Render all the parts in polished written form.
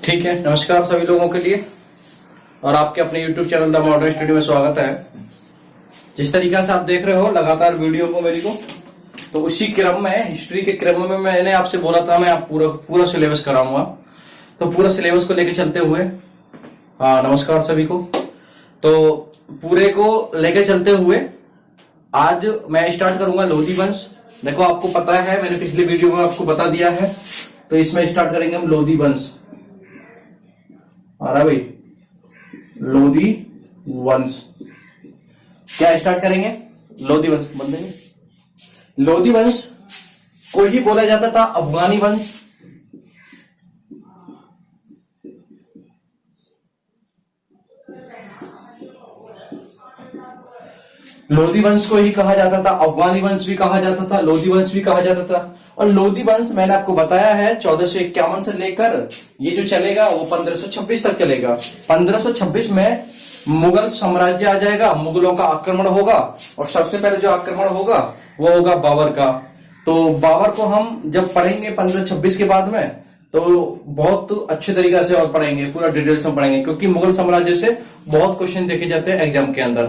ठीक है, नमस्कार सभी लोगों के लिए और आपके अपने YouTube channel the modern study में स्वागत है। जिस तरीके से आप देख रहे हो लगातार वीडियो को मेरी को, तो उसी क्रम में हिस्ट्री के क्रम में मैंने आपसे बोला था मैं आप पूरा सिलेबस कराऊंगा। तो पूरा सिलेबस को लेके चलते हुए नमस्कार सभी को। तो पूरे को लेके चलते हुए आज मैं स्टार्ट करूंगा लोधी वंश। देखो आपको पता है मैंने पिछले वीडियो में आपको बता दिया है, तो इसमें स्टार्ट करेंगे हम लोधी वंश। आ रहा भाई, लोधी वंश क्या स्टार्ट करेंगे? लोधी वंश बंदेंगे। लोधी वंश को ही बोला जाता था अफगानी वंश। लोधी वंश को ही कहा जाता था, अफगानी वंश भी कहा जाता था, लोधी वंश भी कहा जाता था। और लोधी वंश मैंने आपको बताया है 1451 से लेकर ये जो चलेगा वो 1526 तक चलेगा। 1526 में मुगल साम्राज्य आ जाएगा, मुगलों का आक्रमण होगा और सबसे पहले जो आक्रमण होगा वो होगा बाबर का। तो बाबर को हम जब पढ़ेंगे 1526 के बाद में तो बहुत अच्छे तरीके से और पढ़ेंगे, पूरा डिटेल्स में पढ़ेंगे, क्योंकि मुगल साम्राज्य से बहुत क्वेश्चन देखे जाते हैं एग्जाम के अंदर।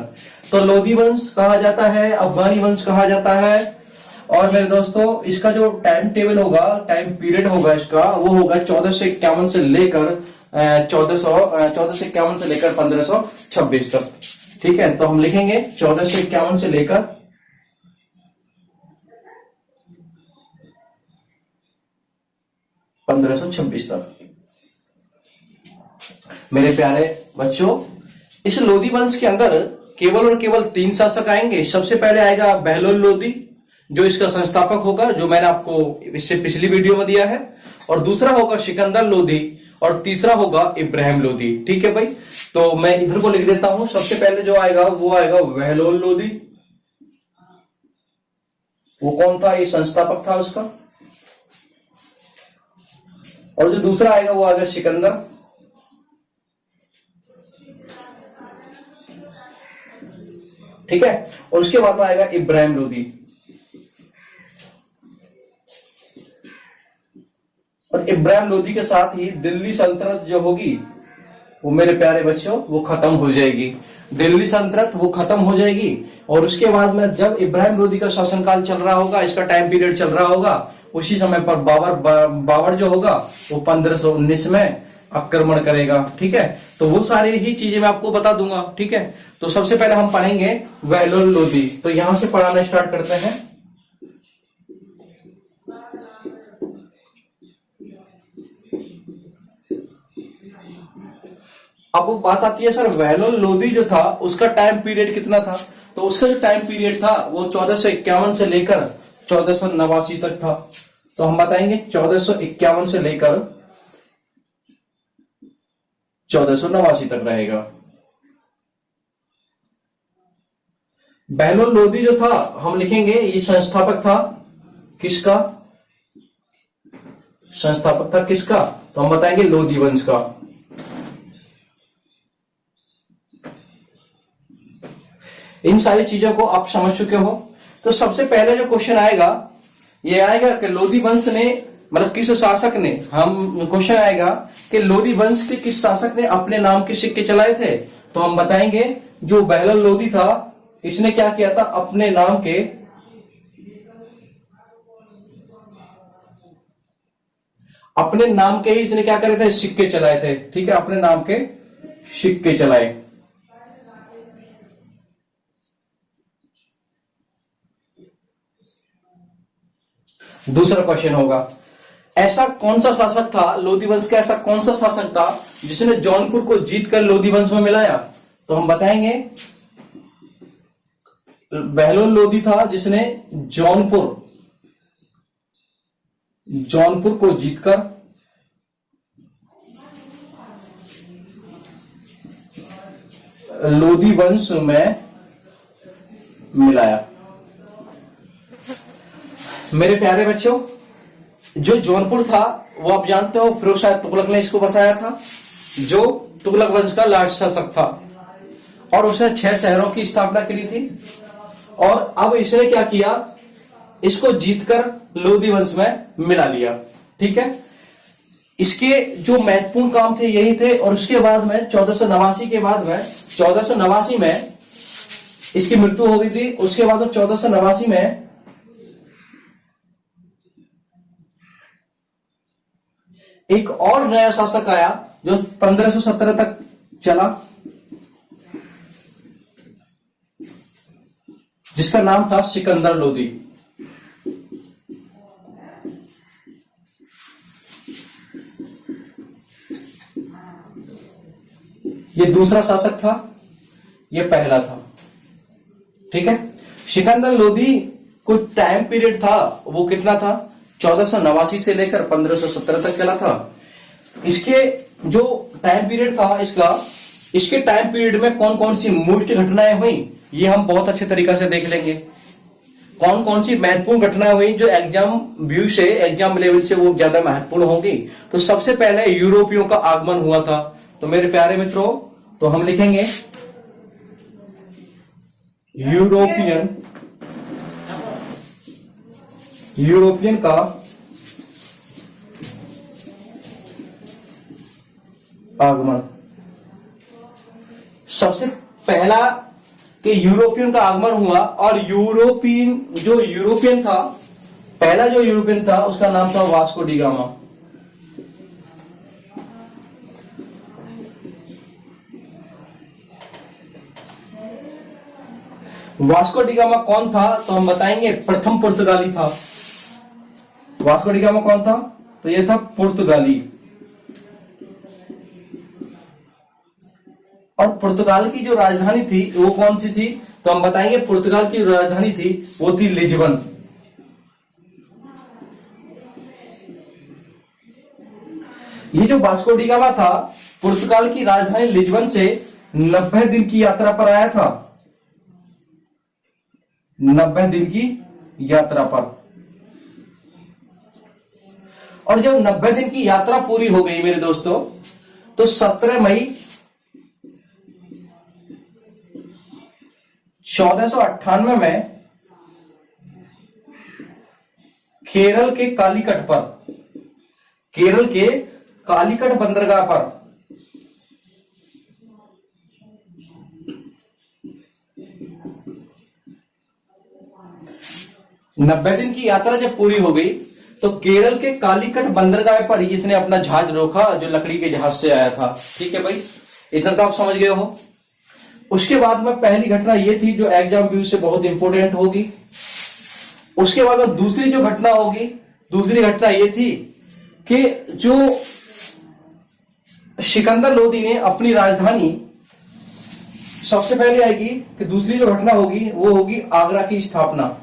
तो लोधी वंश कहा जाता है, अफगानी वंश कहा जाता है। और मेरे दोस्तों इसका जो टाइम टेबल होगा, टाइम पीरियड होगा इसका, वो होगा 1451 से लेकर 1451 से लेकर 1526 तक। ठीक है, तो हम लिखेंगे 1451 से लेकर 1526 तक। मेरे प्यारे बच्चों, इस लोधी वंश के अंदर केवल और केवल 3 शासक आएंगे। सबसे पहले आएगा बहलोल लोधी, जो इसका संस्थापक होगा, जो मैंने आपको इससे पिछली वीडियो में दिया है। और दूसरा होगा सिकंदर लोधी और तीसरा होगा इब्राहिम लोधी। ठीक है भाई, तो मैं इधर को लिख देता हूं। सबसे पहले जो आएगा वो आएगा बहलोल लोधी। वो कौन था? ये संस्थापक था उसका। और जो दूसरा आएगा वो आएगा सिकंदर। ठीक है, और उसके बाद में आएगा इब्राहिम लोधी। और इब्राहिम लोधी के साथ ही दिल्ली सल्तनत जो होगी वो मेरे प्यारे बच्चों वो खत्म हो जाएगी। दिल्ली सल्तनत वो खत्म हो जाएगी। और उसके बाद में जब इब्राहिम लोधी का शासनकाल चल रहा होगा, इसका टाइम पीरियड चल रहा होगा, उसी समय पर बाबर जो होगा वो 1519 में आक्रमण करेगा। ठीक है, तो वो सारी ही चीजें मैं आपको बता दूंगा। ठीक है, तो सबसे पहले हम पढ़ेंगे बहलोल लोधी। तो यहां से पढ़ाना स्टार्ट करते हैं। अब वो बात आती है सर बहलोल लोधी जो था उसका टाइम पीरियड कितना था? तो उसका जो टाइम पीरियड था वो 1451 से लेकर 1489 तक था। तो हम बताएंगे 1451 से लेकर 1489 तक रहेगा। बहलोल लोधी जो था हम लिखेंगे ये संस्थापक था किसका? संस्थापक था किसका? तो हम बताएंगे लोधी वंश का। इन सारी चीजों को आप समझ चुके हो। तो सबसे पहले जो क्वेश्चन आएगा ये आएगा कि लोधी वंश ने मतलब किस शासक ने, हम क्वेश्चन आएगा कि लोधी वंश के किस शासक ने अपने नाम के सिक्के चलाए थे? तो हम बताएंगे जो बहलोल लोधी था इसने क्या किया था? अपने नाम के ही इसने क्या करे थे? सिक्के चलाए थे। ठीक है, अपने नाम के सिक्के चलाए। दूसरा क्वेश्चन होगा ऐसा कौन सा शासक था लोधी वंश का, ऐसा कौन सा शासक था जिसने जौनपुर को जीतकर लोधी वंश में मिलाया? तो हम बताएंगे बहलोल लोधी था जिसने जौनपुर को जीतकर लोधी वंश में मिलाया। मेरे प्यारे बच्चों, जो जौनपुर था वो आप जानते हो फिरोज शाह तुगलक ने इसको बसाया था, जो तुगलक वंश का लास्ट शासक था। और उसने 6 शहरों की स्थापना करी थी। और अब इसने क्या किया? इसको जीतकर लोधी वंश में मिला लिया। ठीक है, इसके जो महत्वपूर्ण काम थे यही थे। और उसके बाद में 1489 के बाद में 1489 में इसकी मृत्यु हो गई थी। उसके बाद में 1489 में एक और नया शासक आया जो 1517 तक चला, जिसका नाम था सिकंदर लोदी। ये दूसरा शासक था, ये पहला था। ठीक है। सिकंदर लोदी को टाइम पीरियड था वो कितना था, 1489 से लेकर 1517 तक चला था। इसके जो टाइम पीरियड था इसके टाइम पीरियड में कौन कौन सी मुख्य घटनाएं हुई ये हम बहुत अच्छे तरीके से देख लेंगे। कौन कौन सी महत्वपूर्ण घटनाएं हुई जो एग्जाम व्यू से, एग्जाम लेवल से वो ज्यादा महत्वपूर्ण होंगी। तो सबसे पहले यूरोपियों का आगमन हुआ था। तो मेरे प्यारे मित्रों, तो हम लिखेंगे यूरोपियन का आगमन। सबसे पहला कि यूरोपियन का आगमन हुआ। और यूरोपियन था, पहला जो यूरोपियन था उसका नाम था Vasco D gamma. Vasco D gamma कौन था तो हम बताएंगे प्रथम पुर्तगाली था। वास्को डी गामा कौन था तो यह था पुर्तगाली। और पुर्तगाल की जो राजधानी थी वो कौन सी थी तो हम बताएंगे पुर्तगाल की राजधानी थी वो थी लिस्बन। ये जो वास्को डी गामा था पुर्तगाल की राजधानी लिस्बन से 90 दिन की यात्रा पर आया था। 90 दिन की यात्रा पर। और जब 90 दिन की यात्रा पूरी हो गई मेरे दोस्तों, तो 17 मई 1498 में केरल के कालीकट बंदरगाह पर नब्बे दिन की यात्रा जब पूरी हो गई तो केरल के कालीकट बंदरगाह पर इसने अपना जहाज रोका जो लकड़ी के जहाज से आया था। ठीक है भाई, इतना तो आप समझ गए हो। उसके बाद में पहली घटना ये थी जो एग्जाम व्यू से बहुत इंपॉर्टेंट होगी। उसके बाद में दूसरी जो घटना होगी, दूसरी घटना ये थी कि जो सिकंदर लोदी ने अपनी राजधानी, सबसे पहले आएगी कि दूसरी जो घटना होगी वो होगी आगरा की स्थापना।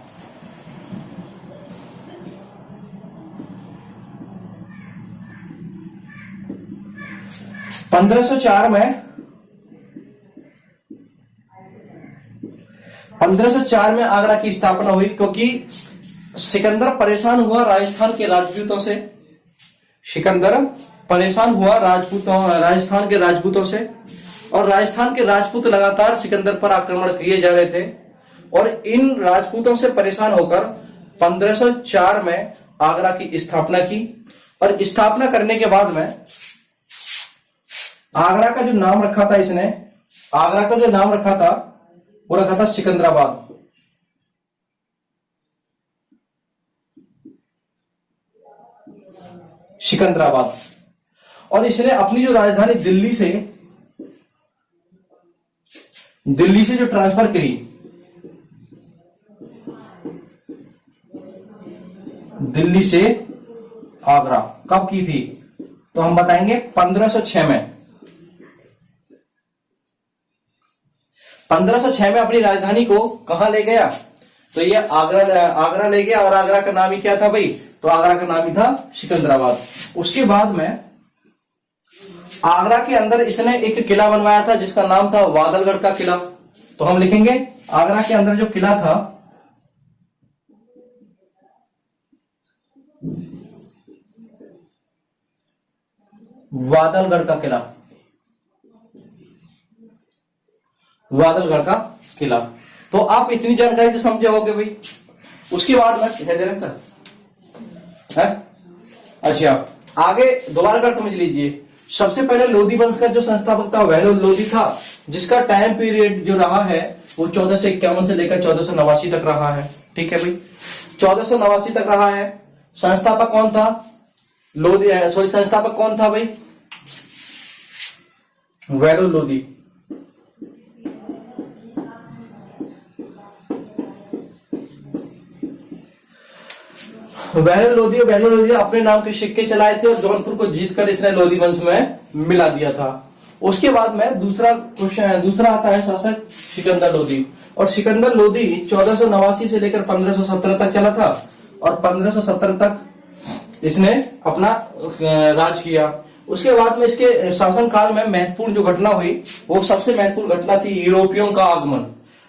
पंद्रह सौ चार में आगरा की स्थापना हुई क्योंकि सिकंदर परेशान हुआ राजस्थान के राजपूतों से। सिकंदर परेशान हुआ राजस्थान के राजपूतों से, और राजस्थान के राजपूत लगातार सिकंदर पर आक्रमण किए जा रहे थे। और इन राजपूतों से परेशान होकर 1504 में आगरा की स्थापना की। और स्थापना करने के बाद में आगरा का जो नाम रखा था इसने, आगरा का जो नाम रखा था वो रखा था सिकंदराबाद। सिकंदराबाद। और इसने अपनी जो राजधानी दिल्ली से जो ट्रांसफर करी, दिल्ली से आगरा, कब की थी तो हम बताएंगे 1506 में। 1506 में अपनी राजधानी को कहां ले गया तो ये आगरा ले गया। और आगरा का नाम ही क्या था भाई, तो आगरा का नाम ही था सिकंदराबाद। उसके बाद में आगरा के अंदर इसने एक किला बनवाया था जिसका नाम था वादलगढ़ का किला। तो हम लिखेंगे आगरा के अंदर जो किला था वादलगढ़ का किला, वादलगढ़ का किला। तो आप इतनी जानकारी तो समझे होगे भाई। उसके बाद में दिखाई दे रहा है। अच्छा, आगे दोबारा कर समझ लीजिए। सबसे पहले लोधी वंश का जो संस्थापक था वह लोधी था, जिसका टाइम पीरियड जो रहा है वो 1451 से लेकर 1489 तक रहा है। ठीक है भाई, 1489 तक रहा है। संस्थापक कौन था? लोधी, सॉरी, संस्थापक कौन था भाई? वैरो लोधी। वैरो लोधी अपने नाम के सिक्के चलाए थे और जौनपुर को जीतकर इसने लोधी वंश में मिला दिया था। उसके बाद में दूसरा क्वेश्चन, दूसरा आता है शासक सिकंदर लोधी। और सिकंदर लोधी 1489 से लेकर 1517 तक चला था और 1517 तक इसने अपना राज किया। उसके बाद में इसके शासन काल में महत्वपूर्ण जो घटना हुई वो सबसे महत्वपूर्ण घटना थी यूरोपियों का आगमन।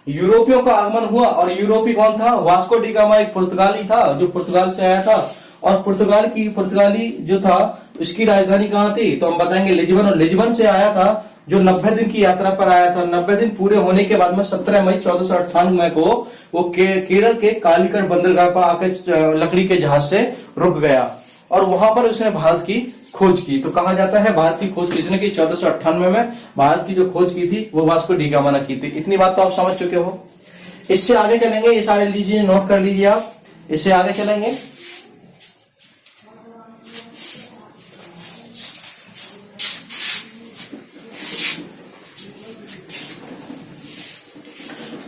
यूरोपियों का आगमन हुआ और यूरोपी कौन था? वास्को डी गामा एक पुर्तगाली था जो पुर्तगाल से आया था। और पुर्तगाली जो था उसकी राजधानी कहां थी? तो हम बताएंगे लिस्बन। और लिस्बन से आया था जो 90 दिन की यात्रा पर आया था। 90 दिन पूरे होने के बाद में 17 मई 1498 को वो केरल के कालीकट बंदरगाह पर आकर लकड़ी के जहाज से रुक गया और वहां पर उसने भारत की खोज की। तो कहा जाता है भारत की खोज किसने की? 1498 में भारत की जो खोज की थी वो वास्को डी गामा ने की थी। इतनी बात तो आप समझ चुके हो। इससे आगे चलेंगे, ये सारे लीजिए, नोट कर लीजिए आप। इससे आगे चलेंगे,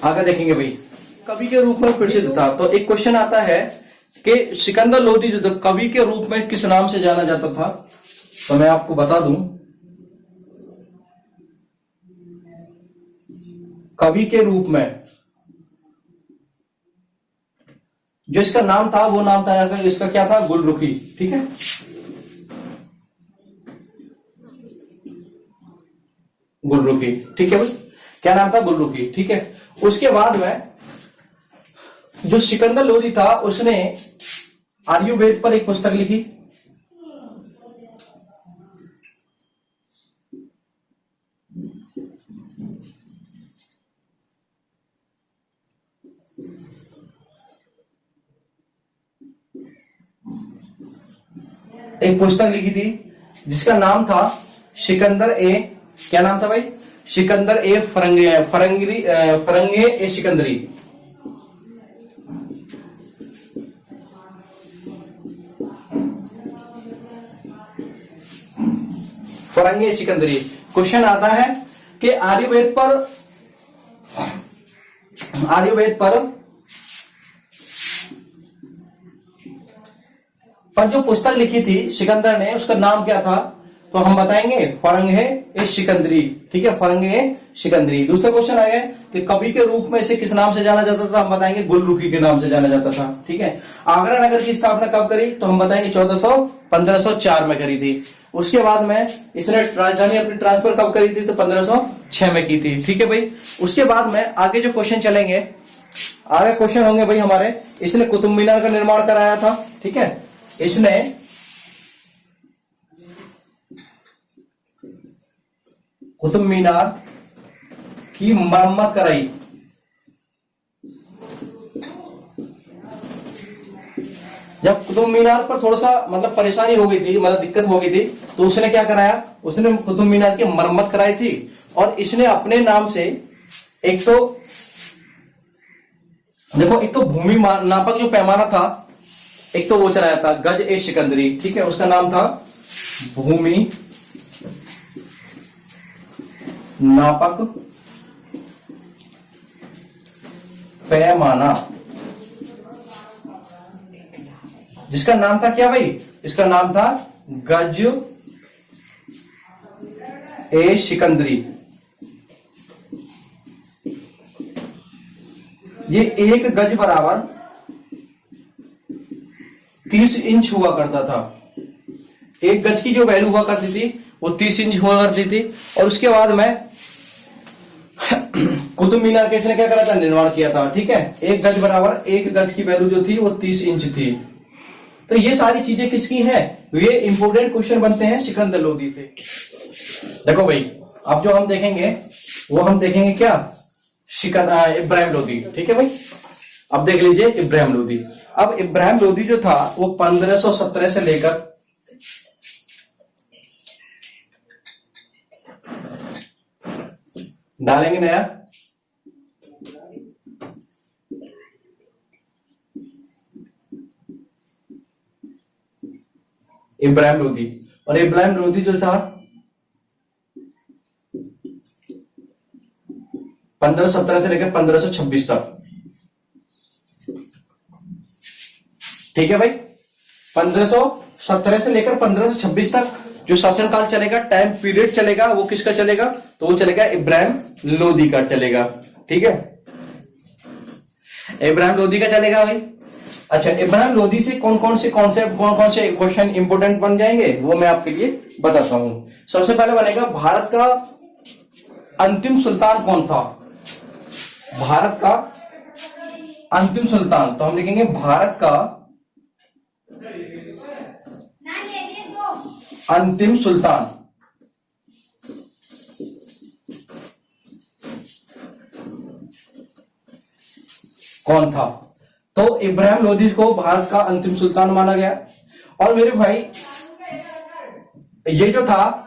आगे देखेंगे भाई। कवि के रूप में प्रसिद्ध था। तो एक क्वेश्चन आता है कि सिकंदर लोधी जो कवि के रूप में किस नाम से जाना जाता था? तो मैं आपको बता दूं, कवि के रूप में जो इसका नाम था वो नाम था इसका क्या था? गुलरुखी। ठीक है, गुलरुखी। ठीक है भाई, क्या नाम था? गुलरुखी। ठीक है, उसके बाद में जो सिकंदर लोधी था उसने आयुर्वेद पर एक पुस्तक लिखी। एक पुस्तक लिखी थी जिसका नाम था सिकंदर ए, क्या नाम था भाई? सिकंदर ए फरंगे ए सिकंदरी। फरंगे सिकंदरी। क्वेश्चन आता है कि आयुर्वेद पर जो पुस्तक लिखी थी सिकंदर ने उसका नाम क्या था? तो हम बताएंगे फरंगे ए सिकंदरी। ठीक है, फरंगे ए सिकंदरी। दूसरा क्वेश्चन आया कि कवि के रूप में इसे किस नाम से जाना जाता था? हम बताएंगे गुलरुखी के नाम से जाना जाता था। ठीक है, आगरा नगर की स्थापना कब करी? तो हम बताएंगे 1504 में करी थी। उसके बाद में इसने राजधानी अपनी ट्रांसफर कब करी थी? तो 1506 में की थी। ठीक है भाई, उसके बाद में आगे जो क्वेश्चन चलेंगे, आगे क्वेश्चन होंगे भाई हमारे, इसने कुतुब मीनार का निर्माण कराया था। ठीक है, इसने कुतुब मीनार की मरम्मत कराई। जब कुतुब मीनार पर थोड़ा सा मतलब परेशानी हो गई थी, मतलब दिक्कत हो गई थी, तो उसने क्या कराया? उसने कुतुब मीनार की मरम्मत कराई थी और इसने अपने नाम से एक तो देखो, एक तो भूमि नापक जो पैमाना था, एक तो वो चलाया था गज ए सिकंदरी। ठीक है, उसका नाम था भूमि नापक पैमाना, जिसका नाम था क्या भाई? इसका नाम था गज ए सिकंदरी। ये एक गज बराबर 30 इंच हुआ करता था। एक गज की जो वैल्यू हुआ करती थी वो 30 इंच हुआ करती थी। और उसके बाद में कुतुब मीनार का इसने क्या करा था? निर्माण किया था। ठीक है, एक गज बराबर, एक गज की वैल्यू जो थी वो 30 इंच थी। तो ये सारी चीजें किसकी हैं? ये इंपोर्टेंट क्वेश्चन बनते हैं सिकंदर लोधी से। देखो भाई, अब जो हम देखेंगे वो हम देखेंगे क्या? इब्राहिम लोधी। ठीक है भाई, अब देख लीजिए इब्राहिम लोधी। अब इब्राहिम लोधी जो था वो 1517 से लेकर डालेंगे नया। इब्राहिम लोदी। और इब्राहिम लोदी जो था 1517 से लेकर 1526 तक। ठीक है भाई, 1517 से लेकर 1526 तक जो शासनकाल चलेगा, टाइम पीरियड चलेगा, वो किसका चलेगा? तो वो चलेगा इब्राहिम लोदी का चलेगा। ठीक है, इब्राहिम लोदी का चलेगा भाई। अच्छा, इब्राहिम लोदी से कौन कौन से कॉन्सेप्ट, कौन कौन से क्वेश्चन इंपोर्टेंट बन जाएंगे वो मैं आपके लिए बताता हूं। सबसे पहले बनेगा भारत का अंतिम सुल्तान कौन था? भारत का अंतिम सुल्तान, तो हम लिखेंगे भारत का अंतिम सुल्तान कौन था? तो इब्राहिम लोदी को भारत का अंतिम सुल्तान माना गया। और मेरे भाई ये जो था